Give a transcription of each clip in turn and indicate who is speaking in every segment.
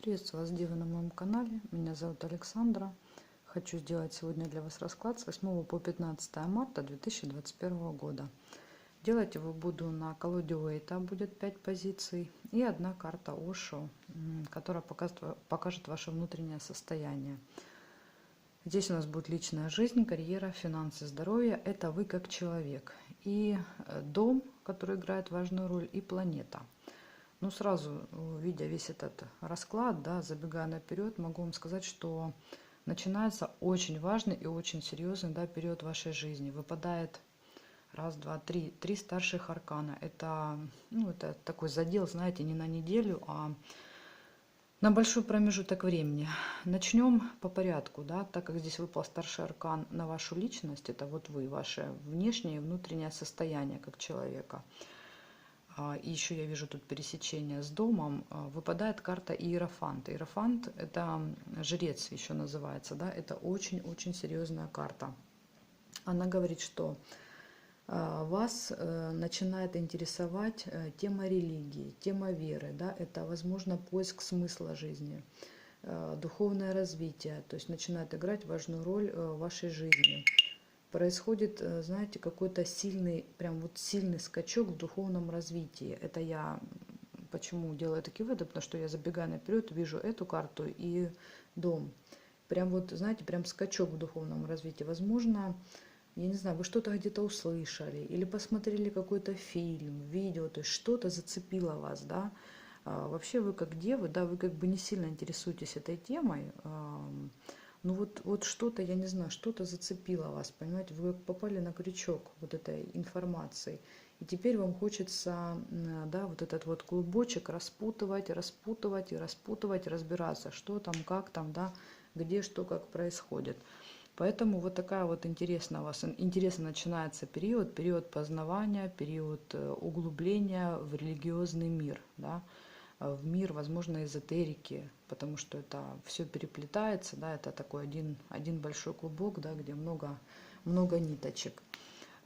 Speaker 1: Приветствую вас, девы, на моем канале. Меня зовут Александра. Хочу сделать сегодня для вас расклад с 8 по 15 марта 2021 года. Делать его буду на колоде Уэйта, будет 5 позиций, и одна карта Ошо, которая покажет ваше внутреннее состояние. Здесь у нас будет личная жизнь, карьера, финансы, здоровье. Это вы как человек. И дом, который играет важную роль, и планета. Ну, сразу, видя весь этот расклад, да, забегая наперед, могу вам сказать, что начинается очень важный и очень серьезный, да, период вашей жизни. Выпадает раз, два, три старших аркана. Это, ну, это такой задел, знаете, не на неделю, а на большой промежуток времени. Начнем по порядку, да, так как здесь выпал старший аркан на вашу личность, это вот вы, ваше внешнее и внутреннее состояние как человека. И еще я вижу тут пересечение с домом. Выпадает карта Иерофант. Иерофант — это жрец еще называется, да, это очень-очень серьезная карта. Она говорит, что вас начинает интересовать тема религии, тема веры, да, это, возможно, поиск смысла жизни, духовное развитие, то есть начинает играть важную роль в вашей жизни. Происходит, знаете, какой-то сильный, прям вот сильный скачок в духовном развитии. Это я почему делаю такие выводы, потому что я, забегая наперед, вижу эту карту и дом. Прям вот, знаете, прям скачок в духовном развитии. Возможно, я не знаю, вы что-то где-то услышали или посмотрели какой-то фильм, видео, то есть что-то зацепило вас, да. Вообще вы как девы, да, вы как бы не сильно интересуетесь этой темой, ну вот что-то, я не знаю, что-то зацепило вас, понимаете, вы попали на крючок вот этой информации. И теперь вам хочется, да, вот этот вот клубочек распутывать, распутывать и распутывать, разбираться, что там, как там, да, где, что, как происходит. Поэтому вот такая вот интересная у вас, интересно начинается период познавания, период углубления в религиозный мир, да, в мир, возможно, эзотерики, потому что это все переплетается, да, это такой один большой клубок, да, где много ниточек.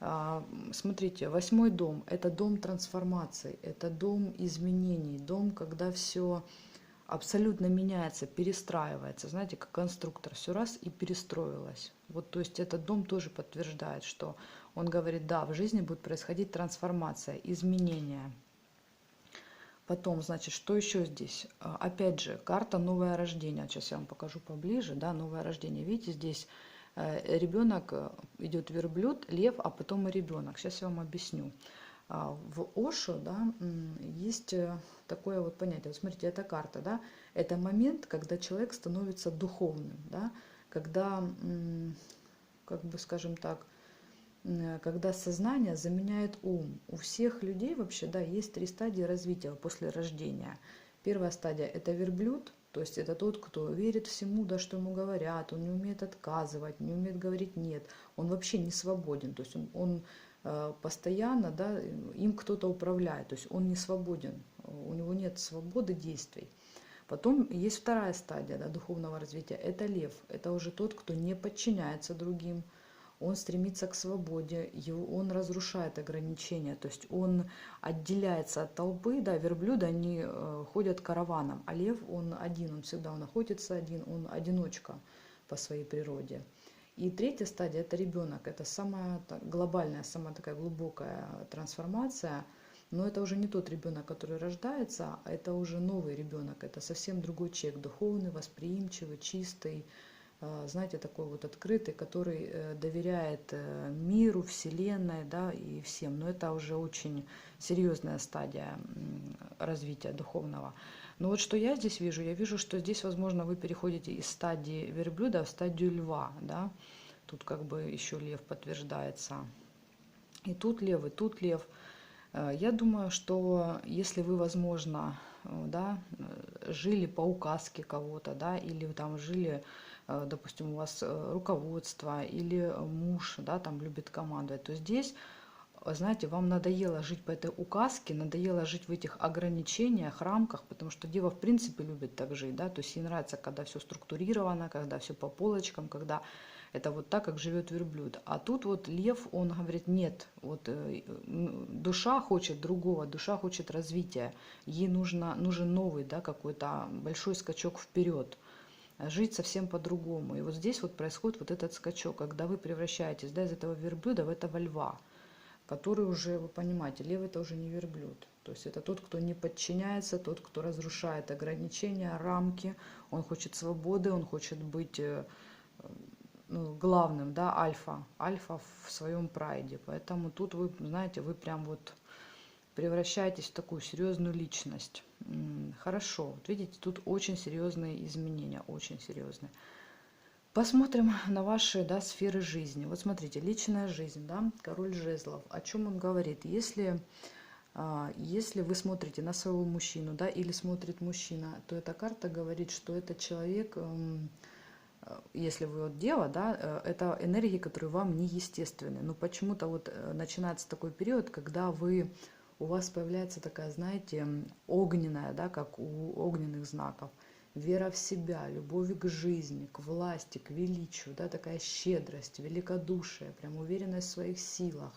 Speaker 1: Смотрите, 8-й дом — это дом трансформаций, это дом изменений, дом, когда все абсолютно меняется, перестраивается, знаете, как конструктор, все раз и перестроилось. Вот, то есть этот дом тоже подтверждает, что он говорит, да, в жизни будет происходить трансформация, изменения. Потом, значит, что еще здесь? Опять же, карта новое рождение. Сейчас я вам покажу поближе, да, новое рождение. Видите, здесь ребенок, идет верблюд, лев, а потом и ребенок. Сейчас я вам объясню. В Ошо, да, есть такое вот понятие. Вот смотрите, эта карта, да, это момент, когда человек становится духовным, да, когда, как бы, скажем так, когда сознание заменяет ум. У всех людей вообще, да, есть 3 стадии развития после рождения. Первая стадия — это верблюд, то есть это тот, кто верит всему, да, что ему говорят, он не умеет отказывать, не умеет говорить нет, он вообще не свободен, то есть он постоянно, да, им кто-то управляет, то есть он не свободен, у него нет свободы действий. Потом есть вторая стадия, да, духовного развития, это лев, это уже тот, кто не подчиняется другим, он стремится к свободе, он разрушает ограничения, то есть он отделяется от толпы, да, верблюды, они ходят караваном, а лев, он один, он всегда он охотится один, он одиночка по своей природе. И третья стадия — это ребенок, это самая глобальная, самая такая глубокая трансформация, но это уже не тот ребенок, который рождается, а это уже новый ребенок, это совсем другой человек, духовный, восприимчивый, чистый, знаете, такой вот открытый, который доверяет миру, вселенной, да, и всем. Но это уже очень серьезная стадия развития духовного. Но вот что я здесь вижу, я вижу, что здесь, возможно, вы переходите из стадии верблюда в стадию льва, да. Тут как бы еще лев подтверждается. И тут лев, и тут лев. Я думаю, что если вы, возможно, да, жили по указке кого-то, да, или там жили, допустим, у вас руководство или муж, да, там любит командовать, то здесь, знаете, вам надоело жить по этой указке, надоело жить в этих ограничениях, рамках, потому что дева в принципе любит так жить, да, то есть ей нравится, когда все структурировано, когда все по полочкам, когда Это вот так, как живет верблюд. А тут вот лев, он говорит, нет, вот душа хочет другого, душа хочет развития. Ей нужен новый, да, какой-то большой скачок вперед. Жить совсем по-другому. И вот здесь вот происходит вот этот скачок, когда вы превращаетесь, да, из этого верблюда в этого льва, который уже, вы понимаете, лев это уже не верблюд. То есть это тот, кто не подчиняется, тот, кто разрушает ограничения, рамки, он хочет свободы, он хочет быть ну, главным, да, альфа в своем прайде. Поэтому тут вы, знаете, вы прям вот превращаетесь в такую серьезную личность. Хорошо, вот видите, тут очень серьезные изменения, очень серьезные. Посмотрим на ваши, да, сферы жизни. Вот смотрите, личная жизнь, да, король жезлов. О чем он говорит? Если вы смотрите на своего мужчину, да, или смотрит мужчина, то эта карта говорит, что этот человек, если вы вот дева, да, это энергии, которые вам неестественны. Но почему-то вот начинается такой период, когда у вас появляется такая, знаете, огненная, да, как у огненных знаков, вера в себя, любовь к жизни, к власти, к величию, да, такая щедрость, великодушие, прям уверенность в своих силах.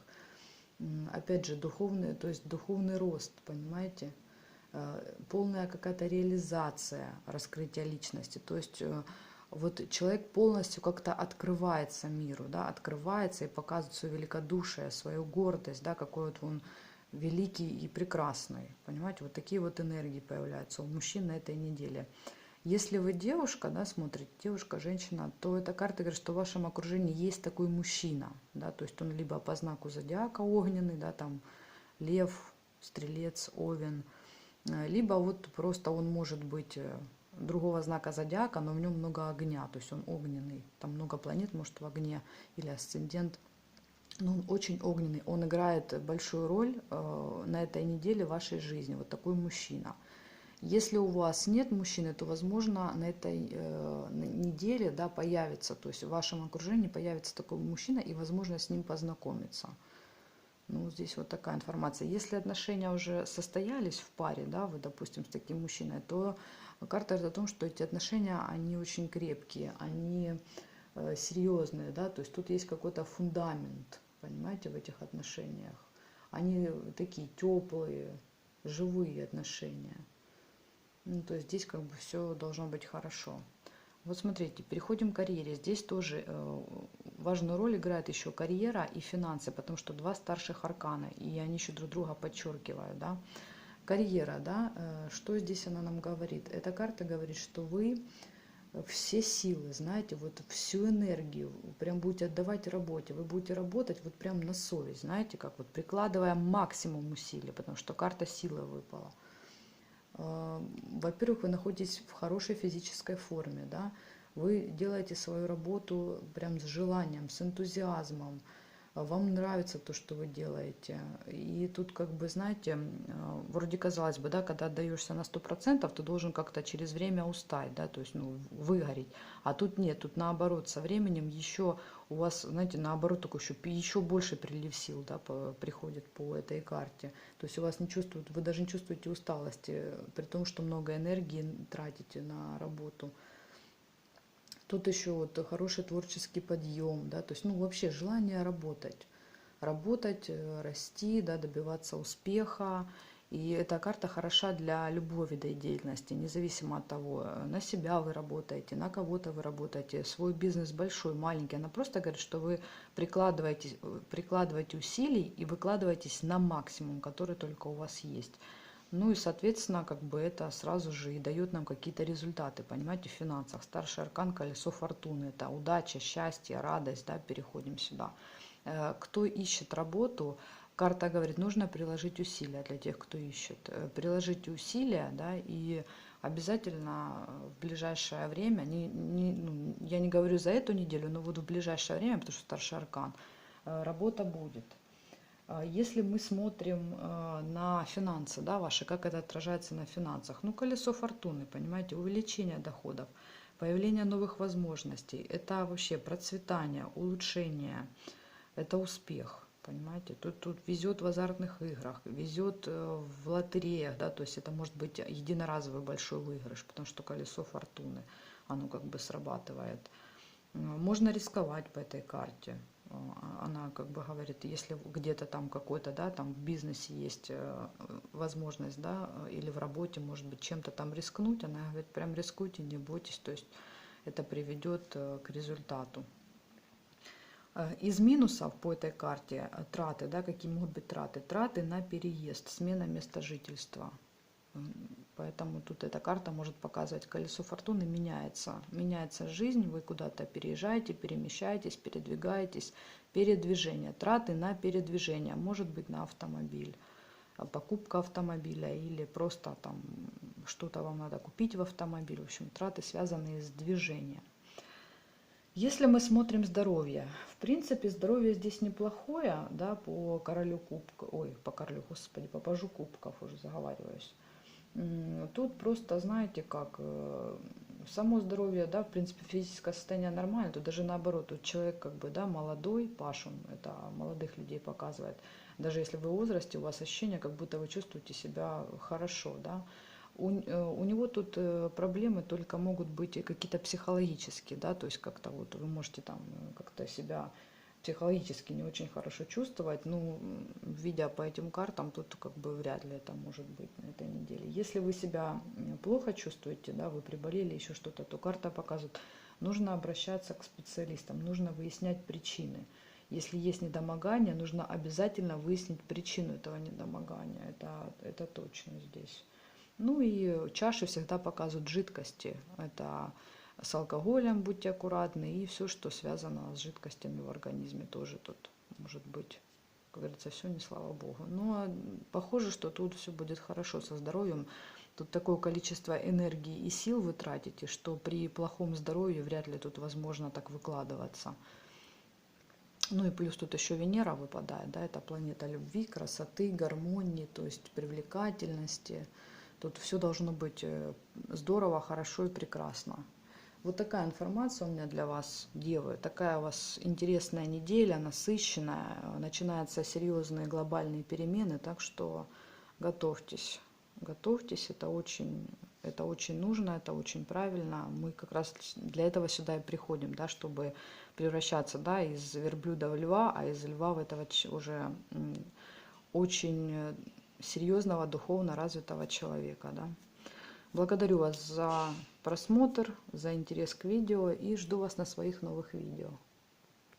Speaker 1: Опять же, духовный, то есть духовный рост, понимаете, полная какая-то реализация, раскрытия личности. То есть вот человек полностью как-то открывается миру, да, открывается и показывает свое великодушие, свою гордость, да, какой вот он великий и прекрасный. Понимаете, вот такие вот энергии появляются у мужчин на этой неделе. Если вы девушка, да, смотрите, девушка, женщина, то эта карта говорит, что в вашем окружении есть такой мужчина, да, то есть он либо по знаку зодиака огненный, да, там лев, стрелец, овен, либо вот просто он может быть другого знака зодиака, но в нем много огня, то есть он огненный, там много планет, может, в огне или асцендент, но он очень огненный, он играет большую роль на этой неделе в вашей жизни, вот такой мужчина. Если у вас нет мужчины, то, возможно, на этой неделе, да, появится, то есть в вашем окружении появится такой мужчина, и, возможно, с ним познакомиться. Ну, здесь вот такая информация. Если отношения уже состоялись в паре, да, вы, допустим, с таким мужчиной, то карта говорит о том, что эти отношения, они очень крепкие, они серьезные, да, то есть тут есть какой-то фундамент, понимаете, в этих отношениях. Они такие теплые, живые отношения. Ну, то есть здесь как бы все должно быть хорошо. Вот смотрите, переходим к карьере. Здесь тоже важную роль играет еще карьера и финансы, потому что два старших аркана, и они еще друг друга подчеркивают, да. Карьера, да, что здесь она нам говорит? Эта карта говорит, что вы все силы, знаете, вот всю энергию прям будете отдавать работе, вы будете работать вот прям на совесть, знаете, как вот прикладывая максимум усилий, потому что карта силы выпала. Во-первых, вы находитесь в хорошей физической форме, да, вы делаете свою работу прям с желанием, с энтузиазмом, вам нравится то, что вы делаете. И тут как бы, знаете, вроде казалось бы, да, когда отдаешься на 100%, ты должен как-то через время устать, да, то есть, ну, выгореть. А тут нет, тут наоборот, со временем еще у вас, знаете, наоборот, такой еще больше прилив сил, да, приходит по этой карте. То есть у вас не чувствует, вы даже не чувствуете усталости, при том, что много энергии тратите на работу. Тут еще вот хороший творческий подъем, да, то есть, ну, вообще желание работать, расти, да, добиваться успеха. И эта карта хороша для любого вида деятельности, независимо от того, на себя вы работаете, на кого-то вы работаете, свой бизнес большой, маленький. Она просто говорит, что вы прикладываете усилий и выкладываетесь на максимум, который только у вас есть. Ну и, соответственно, как бы это сразу же и дает нам какие-то результаты, понимаете, в финансах. Старший аркан, колесо фортуны, это удача, счастье, радость, да, переходим сюда. Кто ищет работу, карта говорит, нужно приложить усилия для тех, кто ищет. Приложить усилия, да, и обязательно в ближайшее время, я не говорю за эту неделю, но вот в ближайшее время, потому что старший аркан, работа будет. Если мы смотрим на финансы, да, ваши, как это отражается на финансах, ну, колесо фортуны, понимаете, увеличение доходов, появление новых возможностей, это вообще процветание, улучшение, это успех, понимаете, тут везет в азартных играх, везет в лотереях, да, то есть это может быть единоразовый большой выигрыш, потому что колесо фортуны, оно как бы срабатывает. Можно рисковать по этой карте. Она как бы говорит, если где-то там какой-то, да, там в бизнесе есть возможность, да, или в работе, может быть, чем-то там рискнуть, она говорит, прям рискуйте, не бойтесь, то есть это приведет к результату. Из минусов по этой карте траты, да, какие могут быть траты? Траты на переезд, смена места жительства. Поэтому тут эта карта может показывать, колесо фортуны меняется. Меняется жизнь, вы куда-то переезжаете, перемещаетесь, передвигаетесь. Передвижение, траты на передвижение, может быть на автомобиль, покупка автомобиля или просто там что-то вам надо купить в автомобиль. В общем, траты, связанные с движением. Если мы смотрим здоровье, в принципе, здоровье здесь неплохое, да, по королю кубков, ой, по королю, господи, по пажу кубков, уже заговариваюсь. Тут просто, знаете, как само здоровье, да, в принципе, физическое состояние нормально, тут даже наоборот, тут человек как бы, да, молодой, паш, он это молодых людей показывает. Даже если вы в возрасте, у вас ощущение, как будто вы чувствуете себя хорошо, да. У него тут проблемы только могут быть какие-то психологические, да, то есть как-то вот вы можете там как-то себя психологически не очень хорошо чувствовать, ну, видя по этим картам, тут как бы вряд ли это может быть на этой неделе. Если вы себя плохо чувствуете, да, вы приболели, еще что-то, то карта показывает, нужно обращаться к специалистам, нужно выяснять причины. Если есть недомогание, нужно обязательно выяснить причину этого недомогания, это точно здесь. Ну и чаши всегда показывают жидкости. Это с алкоголем будьте аккуратны и все, что связано с жидкостями в организме, тоже тут может быть, как говорится, все не слава богу. Но похоже, что тут все будет хорошо со здоровьем. Тут такое количество энергии и сил вы тратите, что при плохом здоровье вряд ли тут возможно так выкладываться. Ну и плюс тут еще Венера выпадает, да, это планета любви, красоты, гармонии, то есть привлекательности. Тут все должно быть здорово, хорошо и прекрасно. Вот такая информация у меня для вас, девы. Такая у вас интересная неделя, насыщенная. Начинаются серьезные глобальные перемены, так что готовьтесь. Готовьтесь, это очень нужно, это очень правильно. Мы как раз для этого сюда и приходим, да, чтобы превращаться, да, из верблюда в льва, а из льва в этого уже очень серьезного, духовно развитого человека, да. Благодарю вас за просмотр, за интерес к видео и жду вас на своих новых видео.